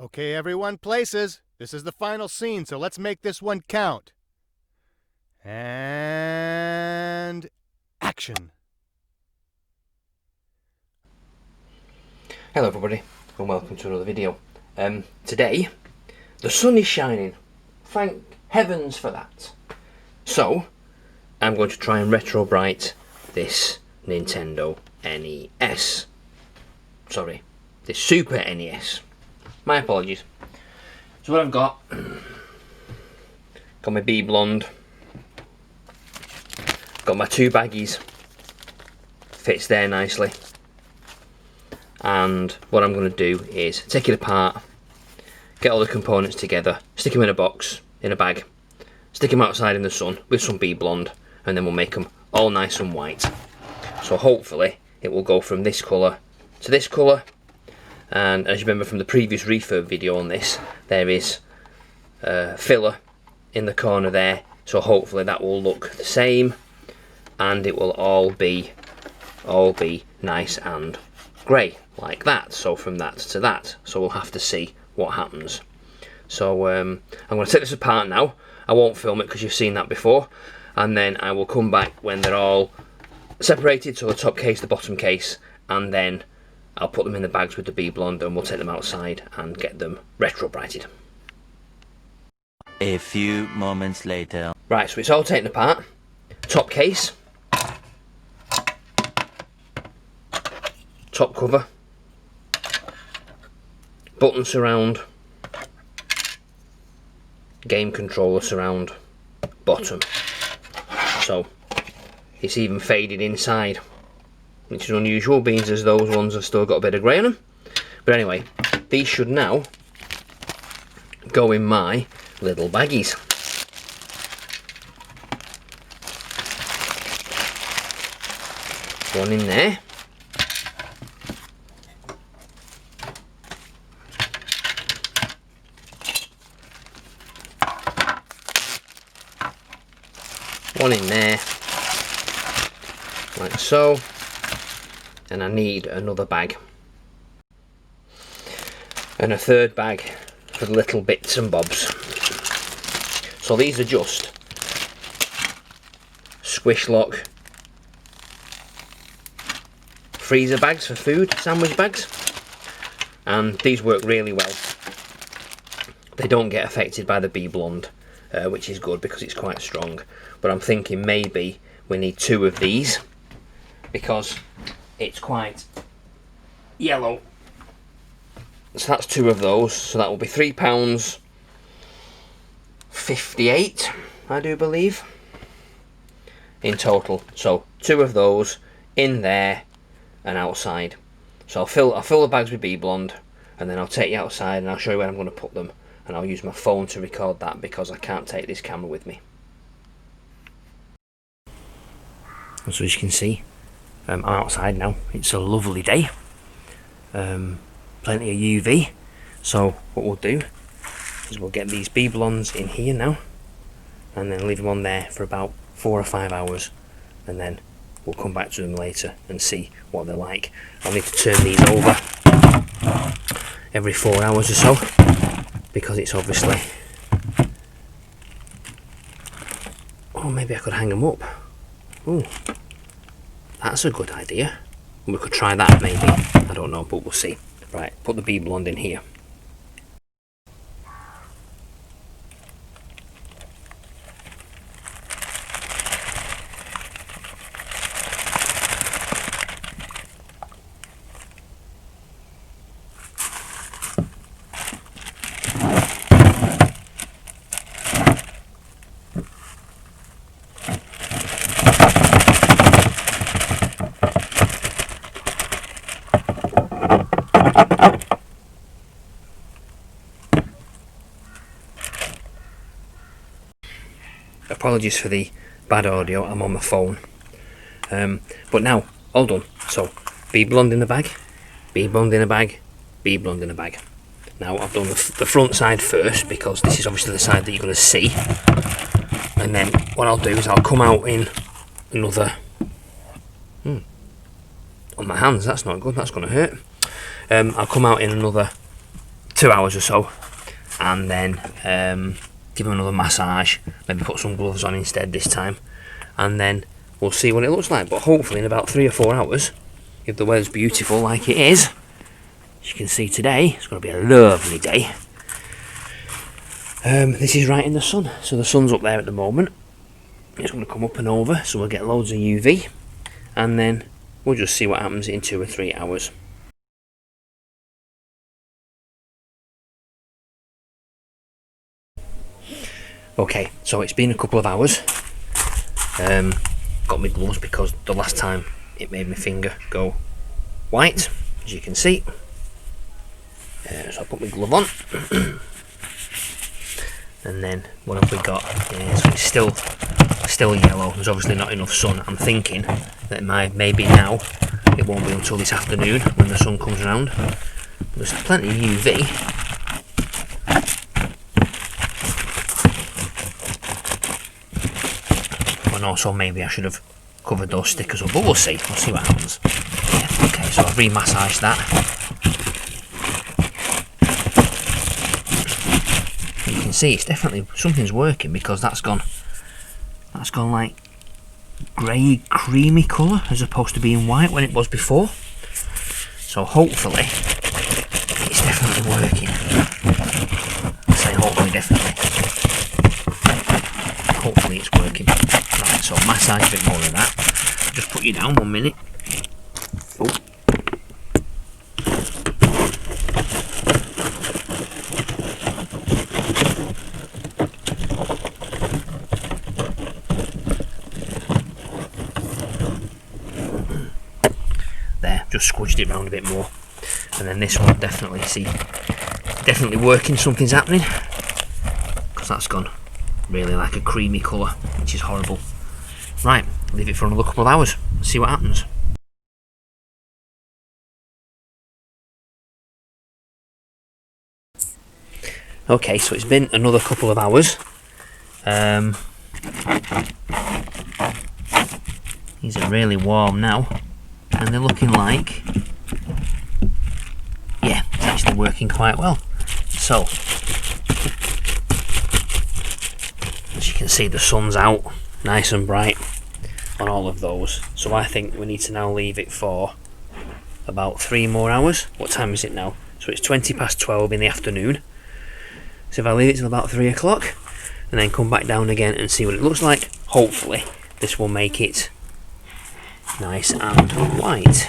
Okay, everyone, places. This is the final scene, so let's make this one count. And action. Hello everybody, and welcome to another video. Today, the sun is shining. Thank heavens for that. So, I'm going to try and RetroBrite this Nintendo NES. Sorry, this Super NES. My apologies. So what I've got my Bee Blonde, got my two baggies, fits there nicely. And what I'm going to do is take it apart, get all the components together, stick them in a box, in a bag, stick them outside in the sun with some Bee Blonde, and then we'll make them all nice and white. So hopefully it will go from this colour to this colour. And as you remember from the previous refurb video on this, there is filler in the corner there, so hopefully that will look the same and it will all be nice and grey like that. So from that to that, so we'll have to see what happens. So I'm going to take this apart now. I won't film it because you've seen that before, and then I will come back when they're all separated, so the top case, the bottom case, and then I'll put them in the bags with the Bee Blonde and we'll take them outside and get them RetroBrited. A few moments later. Right, so it's all taken apart. Top case, top cover, button surround, game controller surround, bottom. So it's even faded inside, which is unusual, being as those ones have still got a bit of grey on them. But anyway, these should now go in my little baggies. One in there. One in there, like so. And I need another bag, and a third bag for the little bits and bobs. So these are just squish lock freezer bags for food, sandwich bags, and these work really well. They don't get affected by the Bee Blonde, which is good because it's quite strong. But I'm thinking maybe we need two of these because it's quite yellow. So that's two of those, so that will be £3.58, I do believe, in total. So two of those in there and outside. So I'll fill the bags with Bee Blonde, and then I'll take you outside and I'll show you where I'm going to put them, and I'll use my phone to record that because I can't take this camera with me. So as you can see, I'm outside now. It's a lovely day, plenty of UV. So what we'll do is we'll get these Bee Blondes in here now, and then leave them on there for about 4 or 5 hours, and then we'll come back to them later and see what they're like. I'll need to turn these over every 4 hours or so because it's obviously... Oh, maybe I could hang them up. Ooh. That's a good idea. We could try that maybe. I don't know, but we'll see. Right, put the Bee Blonde in here. Apologies for the bad audio, I'm on my phone. But now, all done. So, Bee Blonde in the bag, Bee Blonde in a bag, Bee Blonde in a bag. Now I've done the front side first because this is obviously the side that you're going to see. And then what I'll do is I'll come out in another... on my hands, that's not good, that's going to hurt. I'll come out in another 2 hours or so, and then give them another massage, maybe put some gloves on instead this time, and then we'll see what it looks like. But hopefully in about 3 or 4 hours, if the weather's beautiful like it is, as you can see today, it's going to be a lovely day. This is right in the sun, so the sun's up there at the moment. It's going to come up and over, so we'll get loads of UV, and then we'll just see what happens in 2 or 3 hours. Okay, so it's been a couple of hours. Got my gloves because the last time it made my finger go white, as you can see. So I put my glove on. And then what have we got? So it's still yellow. There's obviously not enough sun. I'm thinking that maybe now it won't be until this afternoon when the sun comes around. There's plenty of UV. And also maybe I should have covered those stickers up, but we'll see what happens. Yeah, okay, so I've re-massaged that. You can see it's definitely, something's working, because that's gone like grey creamy colour as opposed to being white when it was before. So hopefully it's definitely working. I say hopefully, definitely. Hopefully it's working. Right, so massage a bit more of that. Just put you down 1 minute. Oh. There, just squidged it round a bit more. And then this one, definitely working, something's happening. Because that's gone really like a creamy colour, which is horrible. Right, leave it for another couple of hours, see what happens. Okay, so it's been another couple of hours. These are really warm now, and they're looking like, yeah, it's actually working quite well. So, as you can see, the sun's out nice and bright on all of those, so I think we need to now leave it for about 3 more hours. What time is it now? So it's 20 past 12 in the afternoon. So if I leave it till about 3 o'clock and then come back down again and see what it looks like, hopefully this will make it nice and white.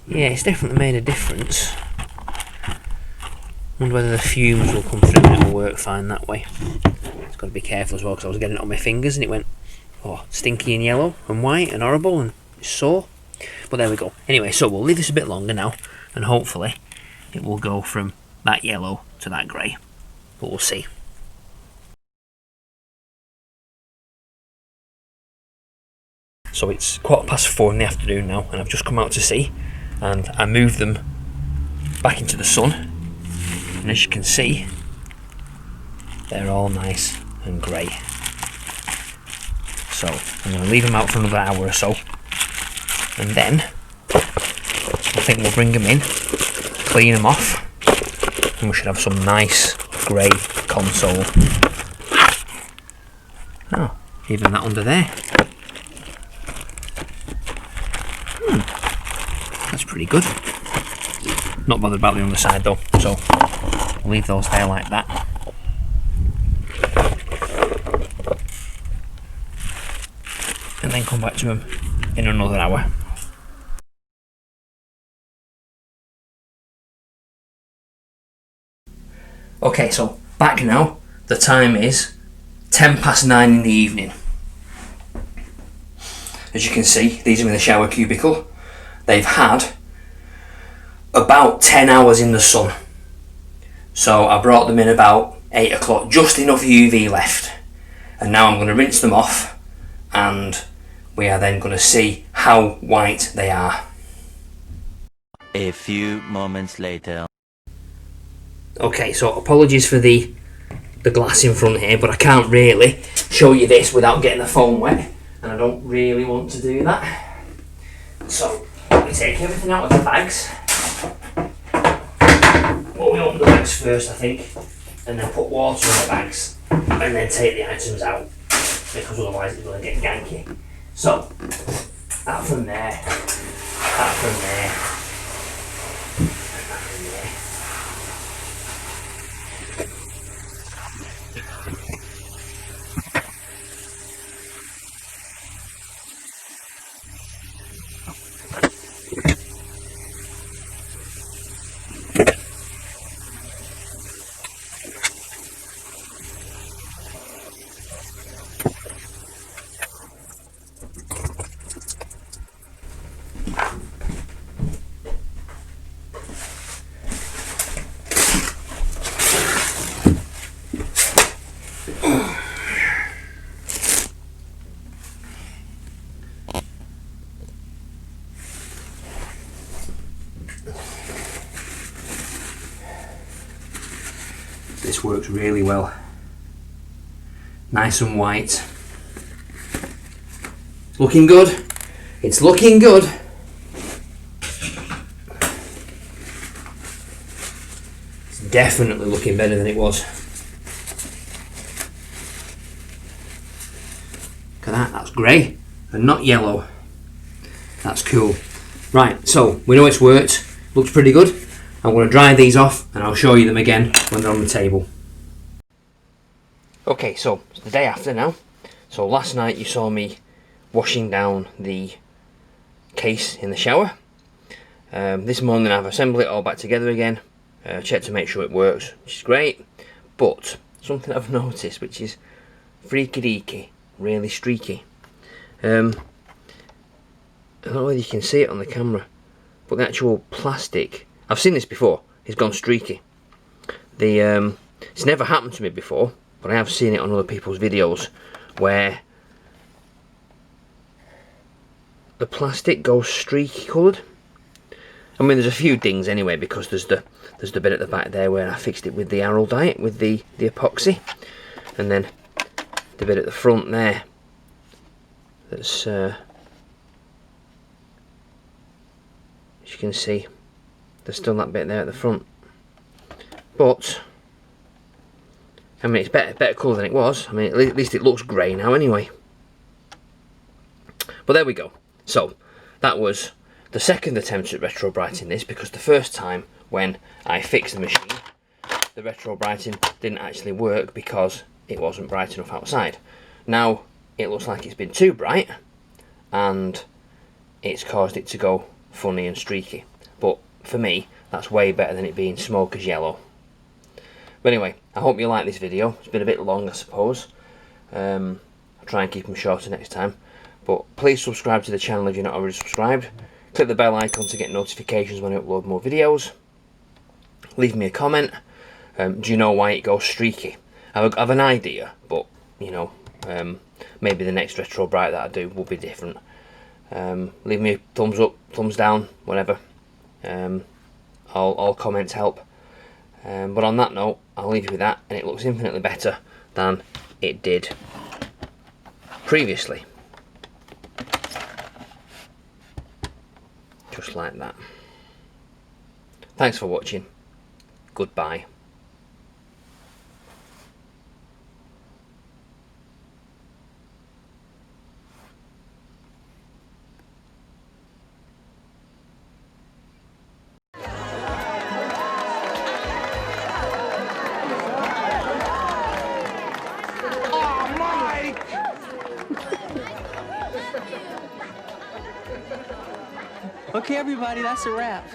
Yeah, it's definitely made a difference. Wonder whether the fumes will come through and it will work fine that way. Got to be careful as well, because I was getting it on my fingers and it went stinky and yellow and white and horrible and it's sore. But there we go. Anyway, so we'll leave this a bit longer now, and hopefully it will go from that yellow to that grey. But we'll see. So it's 4:15 in the afternoon now, and I've just come out to see, and I moved them back into the sun, and as you can see, they're all nice and grey. So I'm going to leave them out for another hour or so, and then I think we'll bring them in, clean them off, and we should have some nice grey console. Oh, even that under there. That's pretty good. Not bothered about the underside though, so we'll leave those there like that. And then come back to them in another hour. Okay, so back now. The time is 10 past 9 in the evening. As you can see, these are in the shower cubicle. They've had about 10 hours in the sun. So I brought them in about 8 o'clock, just enough UV left. And now I'm going to rinse them off, and we are then going to see how white they are. A few moments later. Okay, so apologies for the glass in front here, but I can't really show you this without getting the phone wet, and I don't really want to do that. So, let me take everything out of the bags. What we open the bag bags first, I think, and then put water in the bags, and then take the items out, because otherwise it's going to get ganky. So, that from there, that from there, and that from there. This works really well. Nice and white. Looking good. It's looking good. It's definitely looking better than it was. Look at that, that's grey and not yellow. That's cool. Right, so we know it's worked. Looks pretty good. I'm going to dry these off and I'll show you them again when they're on the table. Okay, so it's the day after now. So last night you saw me washing down the case in the shower. This morning I've assembled it all back together again. Checked to make sure it works, which is great. But something I've noticed, which is freaky deaky, really streaky. I don't know whether you can see it on the camera, but the actual plastic, I've seen this before, it's gone streaky. It's never happened to me before, but I have seen it on other people's videos where the plastic goes streaky coloured. I mean, there's a few dings anyway, because there's the bit at the back there where I fixed it with the RetroBrite, with the epoxy, and then the bit at the front there that's as you can see, there's still that bit there at the front. But I mean, it's better colour than it was. I mean, at least it looks grey now anyway. But there we go. So that was the second attempt at RetroBriting this, because the first time when I fixed the machine, the RetroBriting didn't actually work because it wasn't bright enough outside. Now it looks like it's been too bright and it's caused it to go funny and streaky. But for me, that's way better than it being smoke as yellow. But anyway, I hope you like this video. It's been a bit long, I suppose. I'll try and keep them shorter next time. But please subscribe to the channel if you're not already subscribed. Click the bell icon to get notifications when I upload more videos. Leave me a comment. Do you know why it goes streaky? I have an idea, but you know, maybe the next RetroBrite that I do will be different. Leave me a thumbs up, thumbs down, whatever. All comments help. But on that note, I'll leave you with that, and it looks infinitely better than it did previously. Just like that. Thanks for watching. Goodbye. Okay, everybody, that's a wrap.